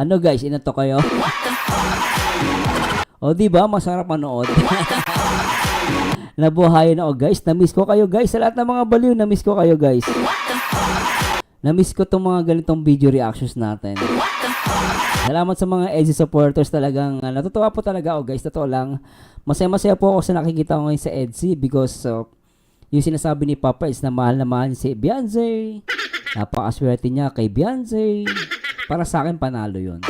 Ano guys, inato kayo? O di ba masarap manood? Nabuhayan ako guys. Na-miss ko kayo guys. Sa lahat ng mga baliw, na-miss ko kayo guys. Na-miss ko tong mga ganitong video reactions natin. Salamat sa mga Edzy supporters talagang. Natutuwa po talaga ako guys. Totoo lang. Masaya-masaya po ako sa nakikita ko ngayon sa Edzy because yung sinasabi ni Papa is na mahal si Beyonce. Napakaswerte niya kay Beyonce. Para sa akin panalo yun.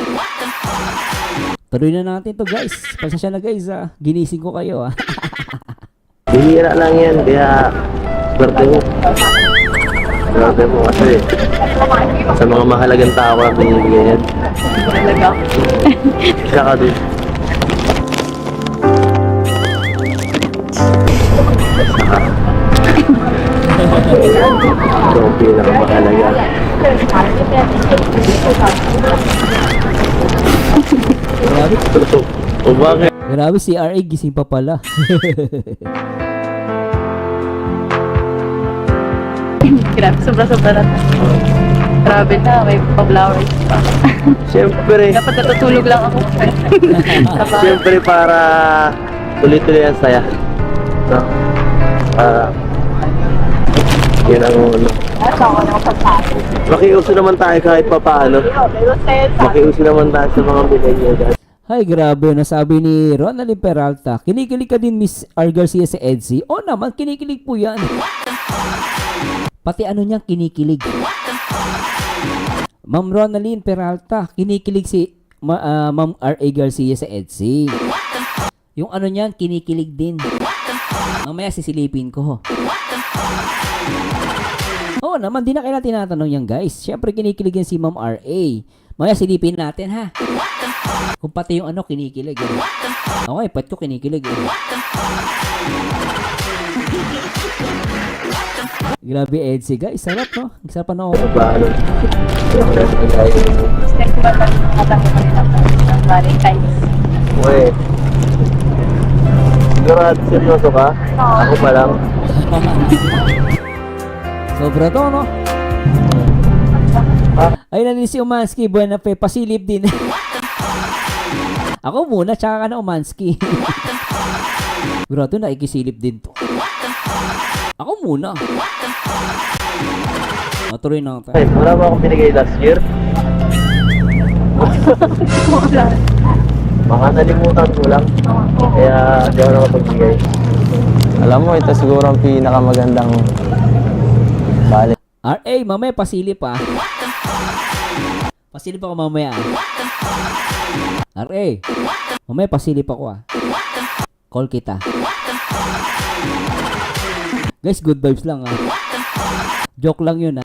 Tuloy na natin to guys. Pasensya na guys ginising ko kayo Bihira lang yan, kaya swerte mo. Swerte mo kasi sa mga mahalagang tao ko lang binibigyan yan. Talaga. Isa ka dun. Ito ang pinakamahalaga. Grabe. O bakit? Grabe si RA gising pa pala. Grabe, sobra-sobra na. Grabe na, may pa-flowers pa. Siyempre. Dapat natutulog lang ako. Siyempre para tuloy-tuloy ang saya. No? Para yun ang makiuso naman tayo kahit pa paano. Makiuso naman tayo sa mga millennials. Ay, grabe. Nasabi ni Ronaldin Peralta, kinikilig ka din Miss R. Garcia sa Edzy? O naman, kinikilig po yan. Pati ano niya, kinikilig. Ma'am Ronaldin Peralta, kinikilig si Ma'am R.A. Garcia sa Edzy. Yung ano niyan, kinikilig din. Mamaya sisilipin ko. Oo naman, di na kailangan tinatanong yan guys. Siyempre kinikilig yan si Ma'am R.A. Mamaya silipin natin ha. Kung pati yung ano, kinikilig. Okay, pati ko kinikilig. Grabe Edzy guys, sarap no? Sarap pa na ako. Paano? Step ko ba lang nakatang kanina ng Valentine's? Uy. Sigurado seryoso ka? Oo. Ako pa lang. Sobra to no? Ay nanin si Umansky, buwan na pe, pasilip din. Ako muna, tsaka ka na Umansky. Grabe na, ikisilip din to. Ako muna. Matuloy na tayo. Ay, wala ba akong binigay last year? Wala. Mga nalimutan ko lang. Kaya di ako nakapagbigay. Alam mo, ito siguro ang pinakamagandang balik. RA, mamaya pasilip Pasilip ako mamaya RA, mamaya pasilip ako Call kita. Guys, good vibes lang Joke lang yun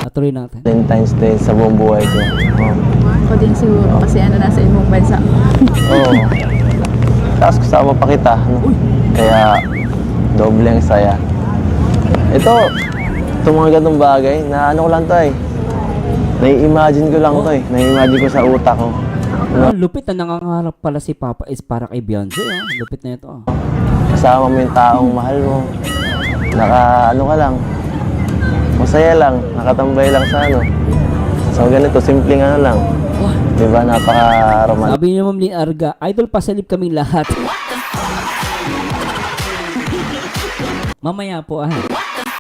Natuloy natin. Valentine's Day sa buong buhay ko. Ako din siguro kasi nasa ibang bansa. Oo. Tapos kasama pa kita. No? Kaya doble ang saya. Itong mga ganong bagay, na ano ko lang to nai-imagine ko lang to nai-imagine ko sa utak ko. Lupit na nangangarap pala si Papa is para kay Beyonce Lupit na ito Kasama mo yung taong mahal mo. Ano ka lang. Masaya lang. Nakatambay lang sa ano. So ganito, simpleng ano lang. Diba, napaka-romantic. Sabi niyo Ma'am Lynn Arga, idol pasalip kaming lahat. Mamaya po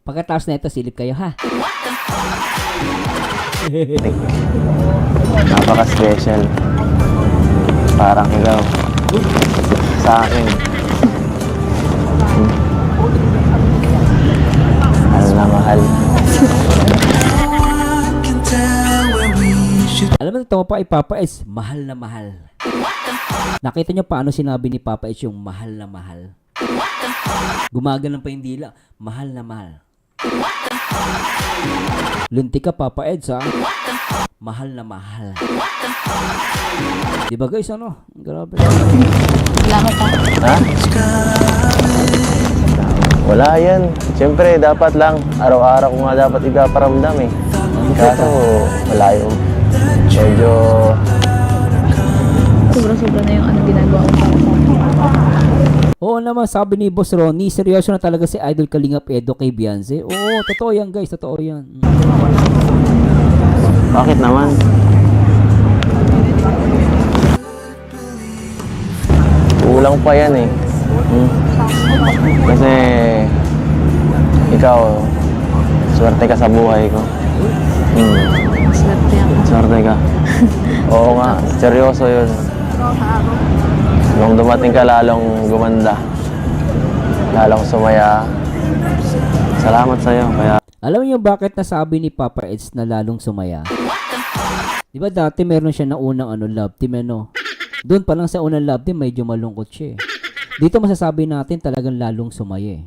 Pagkatapos na ito, silip kayo Napaka-special. Parang ikaw. Sa akin. Mahal na mahal. Alam mo ito pa Papa is mahal na mahal. Nakita niyo paano sinabi ni Papa is yung mahal na mahal. Gumagano pa yung dila. Mahal na mahal. Linti ka Papa Eds Mahal na mahal. Diba guys Grabe. Salamat Ha? Wala yan. Siyempre, dapat lang. Araw-araw ko nga dapat ipaparamdam Kaso, wala yung medyo... Sobra-sobra na yung ginagawa ko. Oo naman, sabi ni Boss Ronnie, seryoso na talaga si Idol Kalingap Edo kay Beyonce. Oo, totoo yan guys, totoo yan. Bakit naman? kulang pa yan eh. Kasi ikaw, swerte ka sa buhay ko. Swerte ako. Swerte ka. Oo nga, seryoso yun. Nung dumating ka, lalong gumanda. Lalong sumaya. Salamat sa'yo. Kaya Alam niyo bakit nasabi ni Papa Eds na lalong sumaya? Di ba dati meron siya na unang love team Doon pa lang sa unang love team medyo malungkot siya eh. Dito masasabi natin talagang lalong sumaya eh.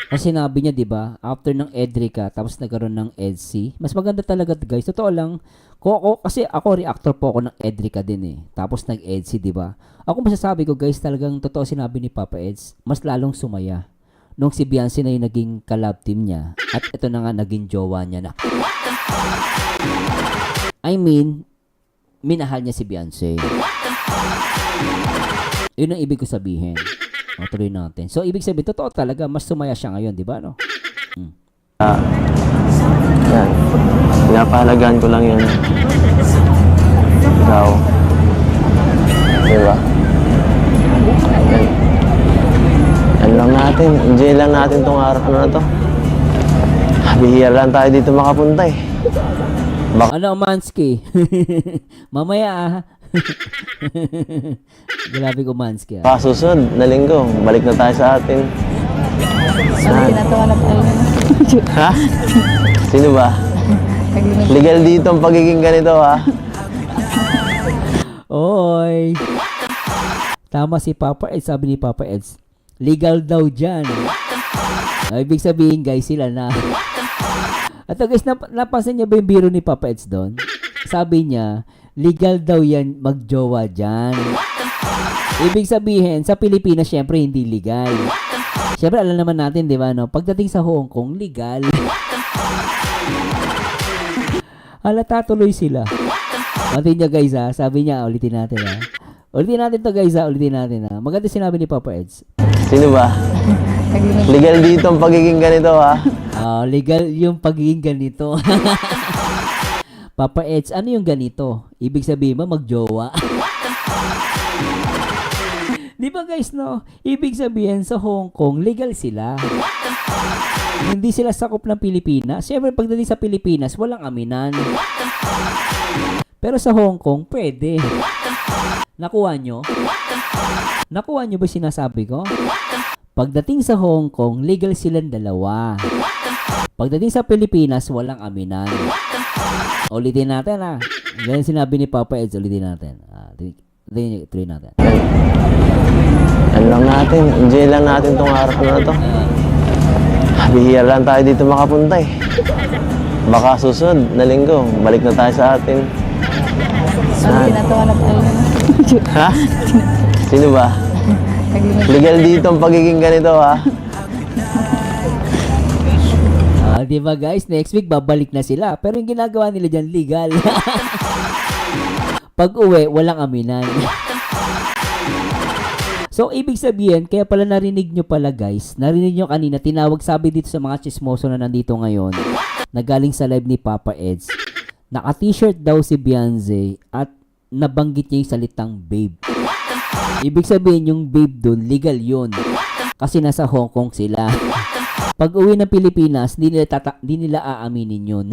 Kasi sinabi niya, di ba, after ng Edrica, tapos nagkaroon ng EDC, mas maganda talaga, guys. Totoo lang, kasi ako, reactor po ako ng Edrica din eh. Tapos nag-EDC, di ba? Ako masasabi ko, guys, talagang totoo sinabi ni Papa Eds, mas lalong sumaya. Nung si Beyonce na yung naging ka-love team niya, at ito na nga naging jowa niya na. I mean, minahal niya si Beyonce. Yun ang ibig ko sabihin. O, tuloy natin. So, ibig sabihin, totoo talaga, mas sumaya siya ngayon, di ba, no? yan. Pinapahalagaan ko lang yun. Ikaw. Diba? Yan. Yan lang natin. Enjoy lang natin tong araw na to. Bihira lang tayo dito makapunta eh. Ano, Mansky? Mamaya, Grabe ko, Mansky, Susunod na linggo, balik na tayo sa atin. Ano ginagawa na tayo? Ha? Sino ba? Legal dito ang pagiging ganito, ha? Oy. Tama si Papa Eds, sabi ni Papa Eds. Legal daw dyan. Ibig sabihin, guys, sila na. At guys, napansin niya ba yung biro ni Papa Eds doon? Sabi niya, legal daw yan magjowa dyan. Ibig sabihin, sa Pilipinas, syempre, hindi legal. Syempre, alam naman natin, di ba, no? Pagdating sa Hong Kong, legal. Halata tuloy sila. Pati niya, guys, ha? Sabi niya, ulitin natin, ha? Ulitin natin to, guys, ha? Ulitin natin, ha? Maganda sinabi ni Papa Eds. Sino ba? Legal dito ang pagiging ganito, ha? Legal yung pagiging ganito. Papa Eds, ano yung ganito? Ibig sabihin mo, magjowa. Di ba, guys, no? Ibig sabihin, sa Hong Kong, legal sila. Hindi sila sakop ng Pilipinas. Siyempre, pagdating sa Pilipinas, walang aminan. Pero sa Hong Kong, pwede. Nakuha nyo? Nakuha nyo ba sinasabi ko? Pagdating sa Hong Kong, legal silang dalawa. Pagdating sa Pilipinas, walang aminan. Ulitin natin, ha? Ganyan sinabi ni Papa Eds, ulitin natin. Tuloy natin. Yan lang natin. Enjoy lang natin tong araw na to. Bihira lang tayo dito makapunta eh. Baka susunod na linggo, balik na tayo sa atin. Ano ginagawa na tayo? Ha? Sino ba? Legal dito ang pagiging ganito, ha? Di ba, guys? Next week, babalik na sila. Pero yung ginagawa nila dyan, legal. Pag uwi, walang aminan. So, ibig sabihin, kaya pala narinig nyo pala, guys. Narinig nyo kanina, tinawag sabi dito sa mga chismoso na nandito ngayon, na galing sa live ni Papa Eds. Naka-t-shirt daw si Beyonce at nabanggit niya yung salitang babe. Ibig sabihin, yung babe dun, legal yun. Kasi nasa Hong Kong sila. Pag uwi ng Pilipinas, di nila aaminin yun.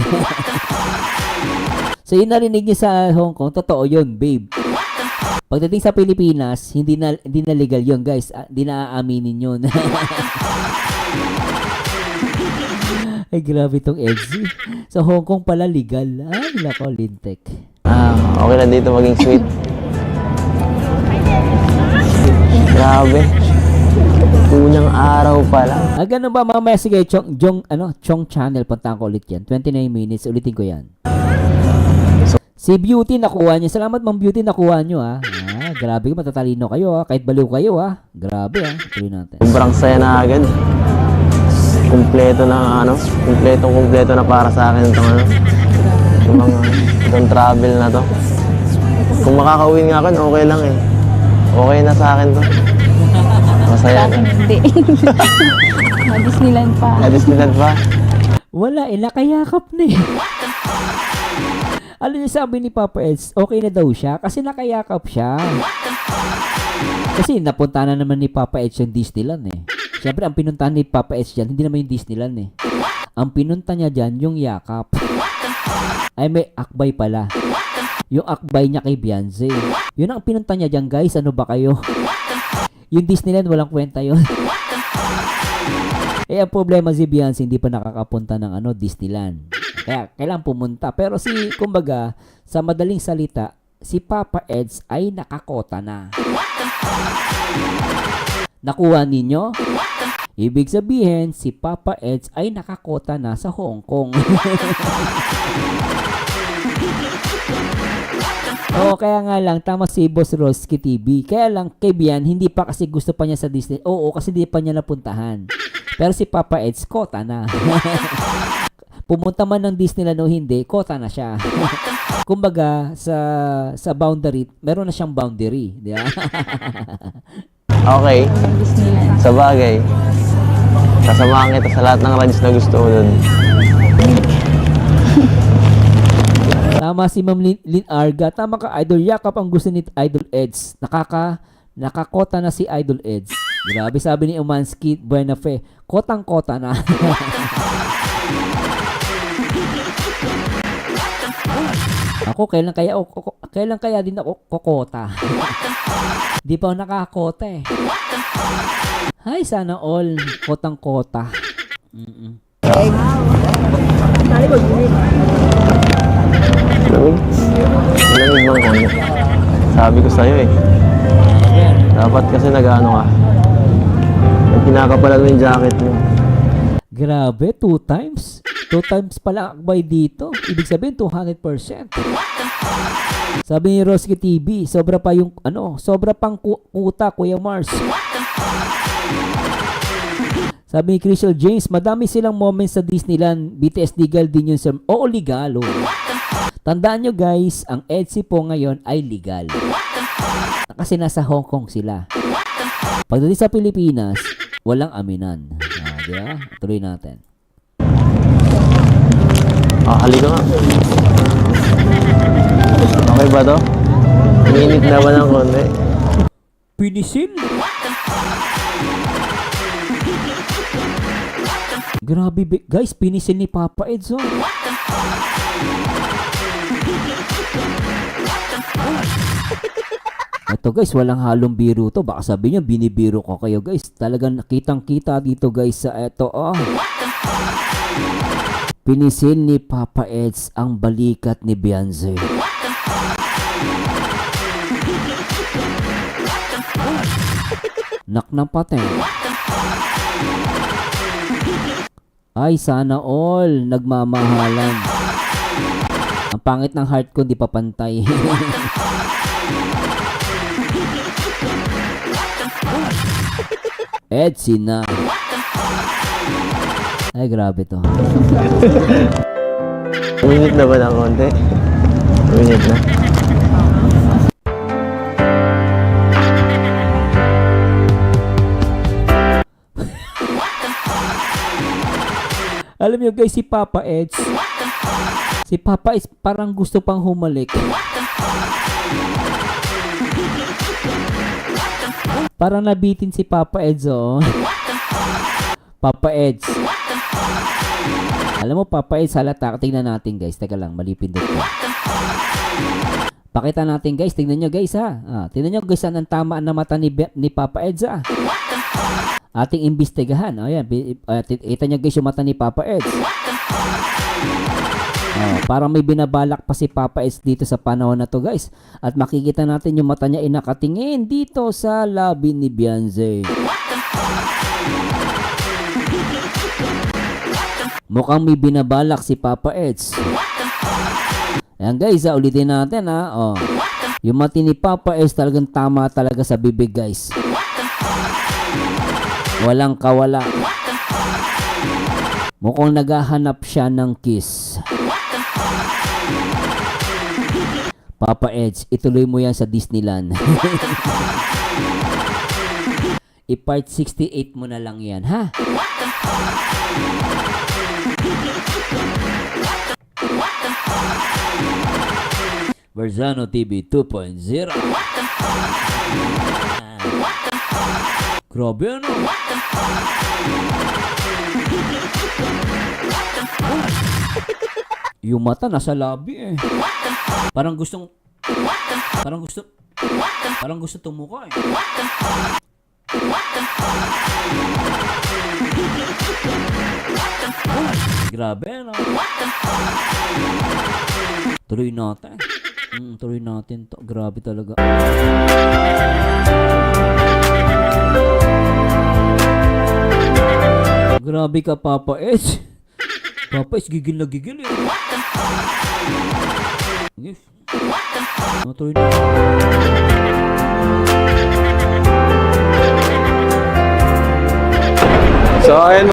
So, yun narinig niya sa Hong Kong, totoo yun, babe. Pagdating sa Pilipinas, hindi na legal yun, guys. Hindi na aaminin yun. Ay, grabe itong Eggsy. Sa Hong Kong pala, legal. Ay, nako, lintek. Okay lang dito maging sweet. Grabe. Unang araw pa lang. Ganun ba, mamaya? Sige, Chong Channel, puntaan ko ulit yan. 29 minutes, ulitin ko yan. Si Beauty, nakuha niya. Salamat, Ma'am Beauty, nakuha niyo, ha. Grabe, matatalino kayo, ha. Kahit baliw kayo, ha. Grabe, ha. Tuloy natin. Sobrang saya na agad. Kumpleto na para sa akin itong travel na to. Kung makakauwi nga ako, okay lang eh. Okay na sa akin to. Masaya na. Hindi. Disneyland pa. Disneyland pa. Wala, nakayakap na eh. Alam niyo sabi ni Papa Eds, okay na daw siya kasi nakayakap siya. Kasi napunta na naman ni Papa Eds yung Disneyland eh. Siyempre, ang pinuntahan ni Papa Eds dyan, hindi naman yung Disneyland eh. Ang pinunta niya dyan, yung yakap. Ay, may akbay pala. Yung akbay niya kay Beyonce. Yun ang pinunta niya dyan, guys. Ano ba kayo? Yung Disneyland, walang kwenta yun. Eh, ang problema si Beyonce, hindi pa nakakapunta ng Disneyland. Kaya, kailangan pumunta. Pero kumbaga, sa madaling salita, si Papa Eds ay nakakota na. Nakuha ninyo? Ibig sabihin, si Papa Eds ay nakakota na sa Hong Kong. Oo, kaya nga lang, tama si Boss Roski TV. Kaya lang, kay Bian, hindi pa kasi gusto pa niya sa Disney. Oo, kasi hindi pa niya napuntahan. Pero si Papa Eds, kota na. Pumunta man ng Disneyland o hindi, kota na siya. Kumbaga, sa boundary, meron na siyang boundary. Di ba? Okay. Sa bagay. Kasamahan kita sa lahat ng rides na gusto mo dun. Tama si Ma'am Lin Arga. Tama ka, Idol. Yakap ang gusto ni Idol Eds. Nakakota na si Idol Eds. Grabe, sabi ni Umansky Buenafe. Kotang-kota na. Ako, kailan kaya din ako kokota? Di pa ako nakakota eh. Hay, sana all. Kotang-kota. Malamig bang ano? Sabi ko sa'yo eh. Dapat kasi nag-ano ka. Kinakapalan mo yung jacket mo. Grabe, 2 times? 2 times pala akbay dito. Ibig sabihin, 200%. Sabi ni Roski TV, sobra pa yung, sobra pang kuta, Kuya Mars. Sabi ni Crystal James, madami silang moments sa Disneyland. BTS legal din yun. Oo, legal. Oh. Tandaan nyo guys, ang EDSI po ngayon ay legal. Kasi nasa Hong Kong sila. Pagdating sa Pilipinas, walang aminan. Di ba? Tuloy natin. Halika nga. Okay ba to? Minit na ba ng konti? Pinisil? Grabe guys, pinisil ni Papa Eds. Oh. Ito guys, walang halong biro to. Baka sabi niyo, binibiro ko kayo guys. Talagang kitang-kita dito guys sa eto. Oh. Pinisil ni Papa Eds ang balikat ni Beyonce. Nak ng pateng. Ay, sana all. Nagmamahalan. Ang pangit ng heart ko, di pa pantay. Edsy na. Ay, grabe to. Minit na ba ng konti? Minit na. Alam niyo guys, si Papa Eds parang gusto pang humalik. Parang nabitin si Papa Eds, oh. Papa Eds. Alam mo, Papa Eds, halata. Tingnan natin, guys. Teka lang, malipindot ko. Pakita natin, guys. Tingnan nyo, guys, ha. Tingnan nyo, guys, ang tama na mata ni Papa Eds, ha. Ating imbestigahan. O, yan. Kita nyo, guys, yung mata ni Papa Eds. Parang may binabalak pa si Papa Eds dito sa panahon na to guys. At makikita natin yung mata niya ay nakatingin dito sa labi ni Beyonce. Mukhang may binabalak si Papa Eds. Ayan guys, ulitin natin ha. Yung mata ni Papa Eds talagang tama talaga sa bibig guys. Walang kawala. Mukhang naghahanap siya ng kiss. Papa Eds, ituloy mo yan sa Disneyland. I-part 68 mo na lang yan, ha? Verzano TV 2.0. Grabe ano? Yung mata nasa labi eh. Parang gusto tumuka eh. Grabe ano? Tuloy natin. Tuloy natin to. Grabe talaga. Grabe ka, Papa Edge. Papa Edge, gigil na gigil eh. Yes. Tuloy na. So, ayun.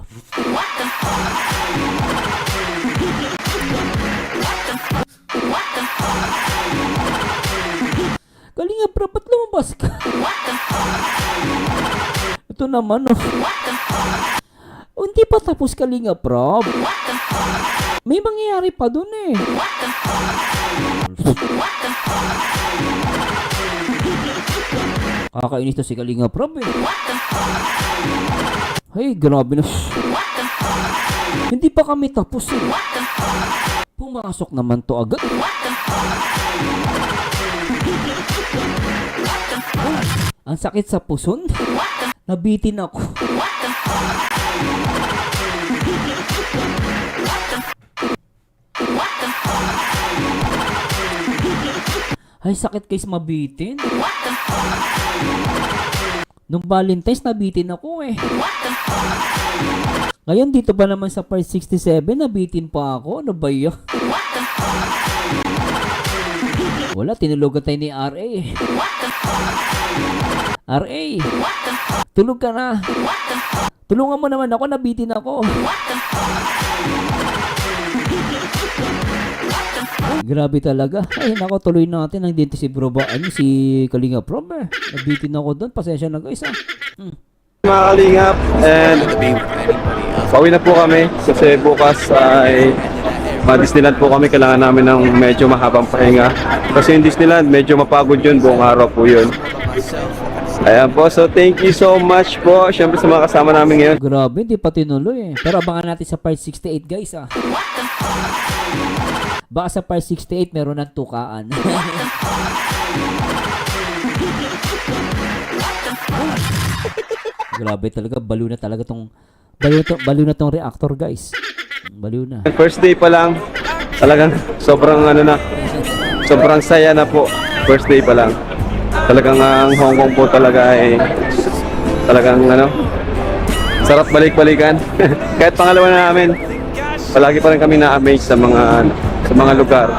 Kalinga, bro, ba't lumabas ka? Ito naman, oh. Oh, hindi pa tapos Kalinga, Prob. May mangyayari pa dun, eh. Kakainis to si Kalinga, Prob, eh. Ay, grabe na. Hindi pa kami tapos, eh. Pumasok naman to agad. Ang sakit sa puson. Nabitin ako. Ay, sakit guys mabitin. Nung Valentine's, nabitin ako eh. Ngayon, dito ba naman sa part 67, nabitin pa ako? Ano ba yun? Wala, tinulugan tayo ni RA eh. RA, tulog ka na. Tulungan mo naman ako, nabitin ako. Grabe talaga. Ay, nako, tuloy natin. Nandito si Bro ba? Ano, si Kalinga Prob eh. Nabitin ako doon. Pasensya na guys ah. Mga kalingap, and pauwi na po kami kasi bukas ay Disneyland po kami. Kailangan namin ng medyo mahabang pahinga kasi yung Disneyland medyo mapagod yun, buong araw po yun. Ayan po, so thank you so much po syempre sa mga kasama namin ngayon. Grabe, hindi pa tinuloy eh. Pero abangan natin sa part 68 guys ah. Baka sa part 68 meron ng tukaan. Grabe talaga, baliw na talaga tong baliw na tong reactor guys. Baliw na. First day pa lang, talagang sobrang sobrang saya na po. First day pa lang. Talagang ang Hong Kong po talaga ay talagang sarap balik-balikan. Kahit pangalawa namin, palagi pa rin kami na-amaze sa mga lugar.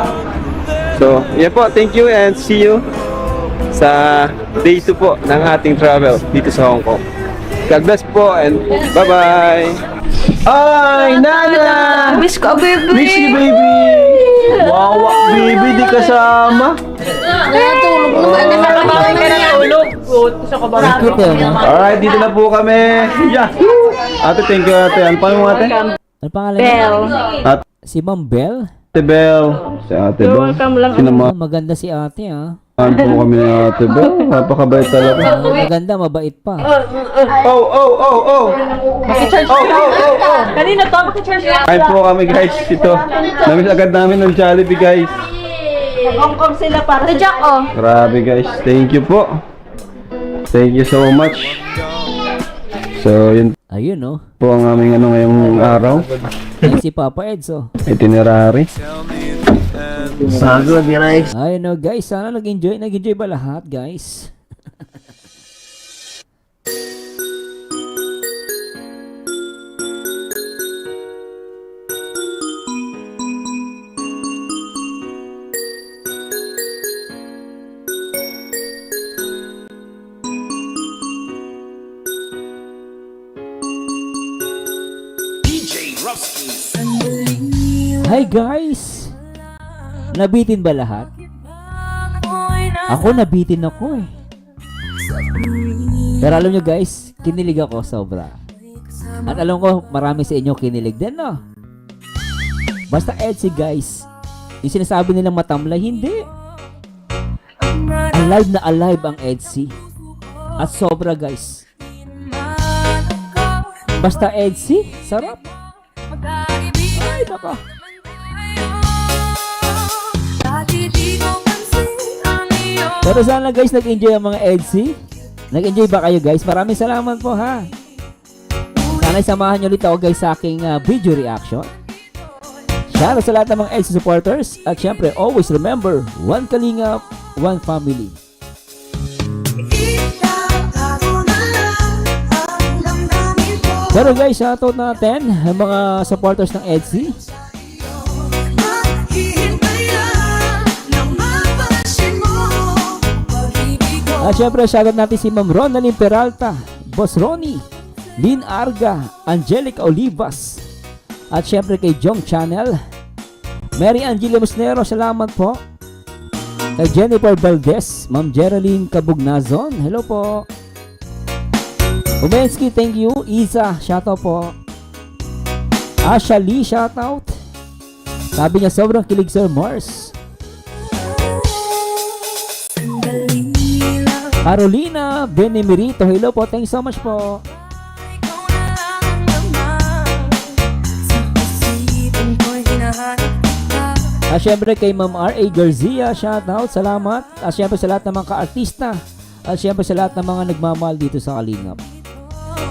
So, yeah po, thank you and see you sa day 2 po ng ating travel dito sa Hong Kong. God bless po and bye-bye! Ay, Nana! Miss ko, baby! Miss you, baby! Wawa, baby, di kasama! Alright, dito na po kami! Yahoo! Ate, thank you ate. Ano pa mo ate? Ano pangalan Bell. niya? Si Ma'am Bell? Ate Bell. Si ate You're Bell. welcome lang. Sinamahan Maganda si ate ah. po kami ni ate Bell. Napakabait talaga. Maganda, mabait pa. Oh, oh, oh, oh! Makicharge Oh, oh, oh, oh! Kanina to, makicharge ka. Kain po kami guys. Ito. Namiss agad namin ng Jollibee guys. Hong Kong sila para sa Jack, oh. Grabe guys. Thank you po. Thank you so much. So, yun Ayun oh. po ang aming ngayong araw. Ayun si Papa Eds oh. Itinerary. Sagod guys. Ayun oh guys, sana nag-enjoy ba lahat guys? Hi guys! Nabitin ba lahat? Ako nabitin ako eh. Pero alam nyo guys, kinilig ako sobra. At alam ko, marami sa inyo kinilig din no? Basta Etsy guys, yung sinasabi nilang matamlay, hindi. alive ang EDSI. At sobra guys. Basta EDSI, sarap. Ay, naka. Pero sana guys, nag-enjoy ang mga EDSI. Nag-enjoy ba kayo guys? Maraming salamat po ha. Sana samahan nyo ulit ako guys sa aking video reaction. Shoutout sa lahat ng mga EDSI supporters. At syempre, always remember, one Kalingap, one family. Pero guys, shoutout natin ang mga supporters ng EDSI. At syempre, shoutout natin si Ma'am Ronaldin Peralta, Boss Ronnie, Lynn Arga, Angelica Olivas, at syempre kay Jong Channel, Mary Angelia Musnero, salamat po. Kay Jennifer Valdez, Ma'am Geraldine Cabugnazon, hello po. Umensky, thank you. Isa, shoutout po. Asha Lee, shoutout. Sabi niya, sobrang kilig Sir Mars. Carolina Benemerito, hello po. Thanks so much po. At syempre kay Ma'am R.A. Garcia, shoutout, salamat. At syempre sa lahat ng mga ka-artista. At syempre sa lahat ng mga nagmamahal dito sa Kalingap.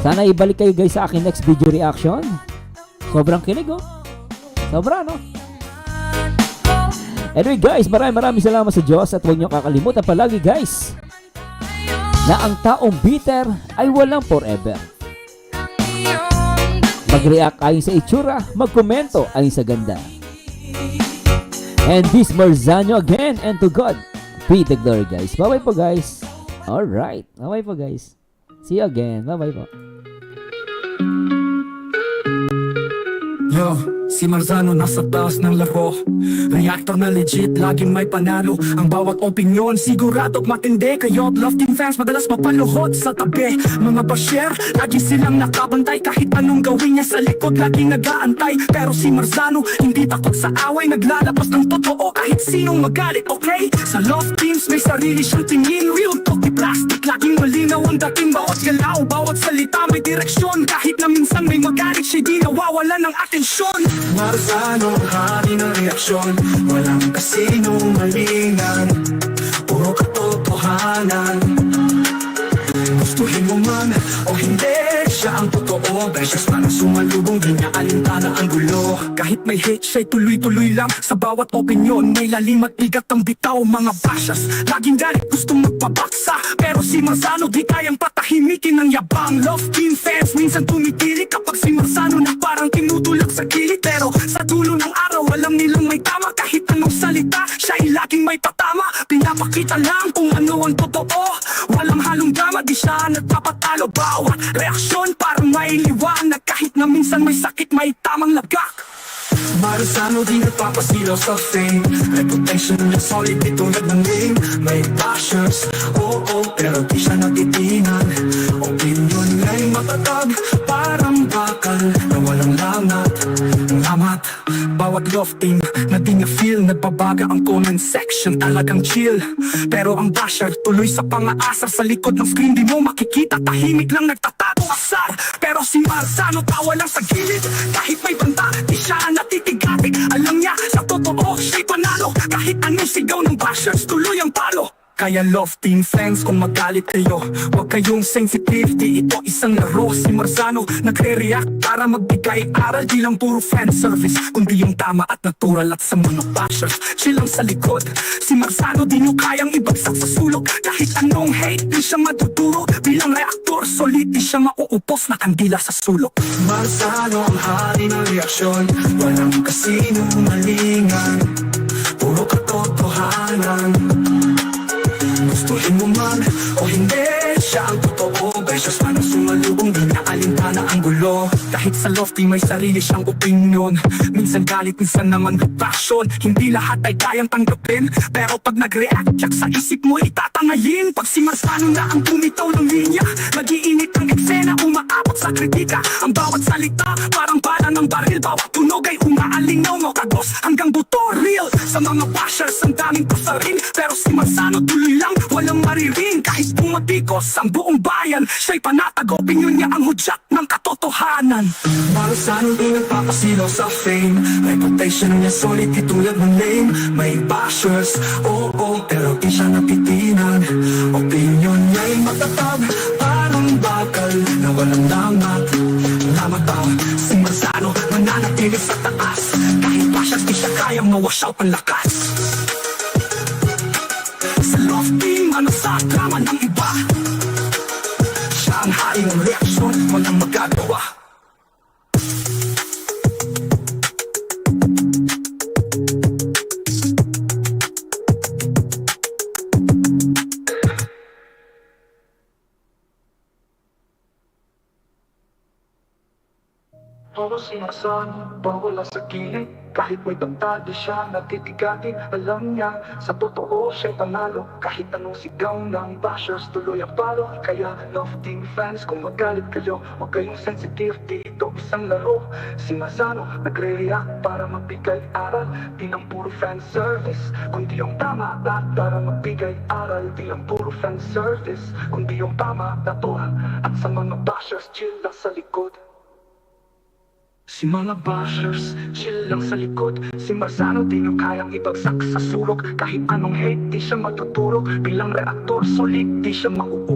Sana ibalik kayo guys sa akin next video reaction. Sobrang kilig oh. Sobra no? Anyway guys, maraming salamat sa Diyos. At huwag nyo kakalimutan palagi guys na ang taong bitter ay walang forever. Mag-react ayon sa itsura, magkomento ayon sa ganda. And this Marzano again, and to God be the glory guys. Bye bye po guys. Alright, bye bye po guys. See you again. Bye bye po. Yo, si Marzano nasa taas ng laro. Reactor na legit, laging may panalo. Ang bawat opinyon, siguradong matindi. Kayo't love team fans, madalas mapaluhod sa tabi. Mga basher, lagi silang nakabantay. Kahit anong gawin niya sa likod, laging nag-aantay. Pero si Marzano, hindi takot sa away. Naglalabas ng totoo kahit sinong magalit, okay? Sa love teams, may sarili siyang tingin. Real talk, di plastic, laging malinaw ang dating. Bawat galaw, bawat salita, may direksyon. Kahit na minsan may magalit, siya di nawawala ng atensyon. Marzano, hari ng reaksyon. Walang kasinong malingan, puro katotohanan. Gustuhin mo man o hindi, siya ang totoo. Beses man ang sumalubong, di niya alintana ang gulo. Kahit may hate, siya'y tuloy-tuloy lang. Sa bawat opinyon, may lalim at bigat ang bitaw. Mga bashers, laging galit, gustong magpabaksa. Pero si Marzano, di kayang patahimikin ng yabang. Love team fans, minsan tumitili kapag si Marzano na parang tinutulak sa gilid. Pero sa dulo ng araw, alam nilang may tama. Kahit anong salita, siya'y laging may patama. Pinapakita lang kung ano ang totoo. Walang halong drama, di siya nagpapatalo. Bawat reaksyon parang may liwanag. Kahit na minsan may sakit, may tamang lagak. Marzano di nagpapasilaw sa fame. Reputation na solid, di tulad ng name. May bashers, oo, pero di siya natitingan. Opinion ay matatag, parang bakal na walang lamat. Lamat, bawat love team na di niya feel. Nagbabaga ang comment section, talagang chill. Pero ang basher, tuloy sa pang-aasar. Sa likod ng screen di mo makikita, tahimik lang nagtatago asar. Pero si Marzano tawa lang sa gilid. Kahit may banta, di siya natitigatig. Alam niya, sa totoo, siya'y panalo. Kahit anong sigaw ng bashers, tuloy ang palo. Kaya love team fans, kung magalit kayo, huwag kayong sensitivity, ito isang laro. Si Marzano nagre-react para magbigay aral. Di lang puro fan service, kundi yung tama at natural. At sa mga bashers, chill lang sa likod. Si Marzano di nyo kayang ibagsak sa sulok. Kahit anong hate, di siya matuturo. Bilang reaktor, solid di siya mauupos na kandila sa sulok. Marzano ang hari ng reaksyon. Walang kasinong malingan, puro katotohanan. Gustuhin mo man o hindi, siya ang totoo. Precious man ang sumalubong, di niya alintana ang gulo. Kahit sa lofty may sarili siyang opinion. Minsan galit, minsan naman with passion. Hindi lahat ay kayang tanggapin, pero pag nag-react, yak sa isip mo itatangayin. Pag si Marzano na ang bumitaw ng linya, mag-iinit ang eksena, umaabot sa kritika. Ang bawat salita, parang bala ng baril. Bawat tunog ay umaalingaw, no kagos hanggang buto. Real, sa mga bashers ang daming pasarin, pero si Marzano tuloy lang, walang mariring. Kahit pumatikos ang buong bayan, siya'y panatag, opinyon niya ang hudyat ng katotohanan. Marzano di nagpapasilaw sa fame, reputation niya solid, di tulad ng name. May bashers, oo, pero di siya napitinan. Opinyon niya'y matatag, parang bakal na walang lamat. Lamataw, si Marzano mananatili sa taas. Kahit bashers di siya kayang mawash out ang lakas. Sa lofty, ano sa drama ng iba, siya ang hari ng reaksyon, walang magagawa. Puro sinasan, bawala sa gilid. Kahit may banta, di siya natitigatin. Alam niya, sa totoo siya'y panalo. Kahit anong sigaw ng bashers, tuloy ang palo. Kaya lofting fans, kung magalit kayo, huwag kayong sensitive, dito isang laro. Si Marzano nagre-react para magbigay aral. Di lang puro fan service, kundi yung tama lahat para magbigay aral. Di lang puro fan service, kundi yung tama na tuwa. At sa mga bashers, chill lang sa likod. Si mga bashers, chill lang sa likod. Si Marzano di nyo kayang ibagsak sa sulok. Kahit anong hate, di siya matutulog. Bilang reaktor, solid, di siya mauuwi.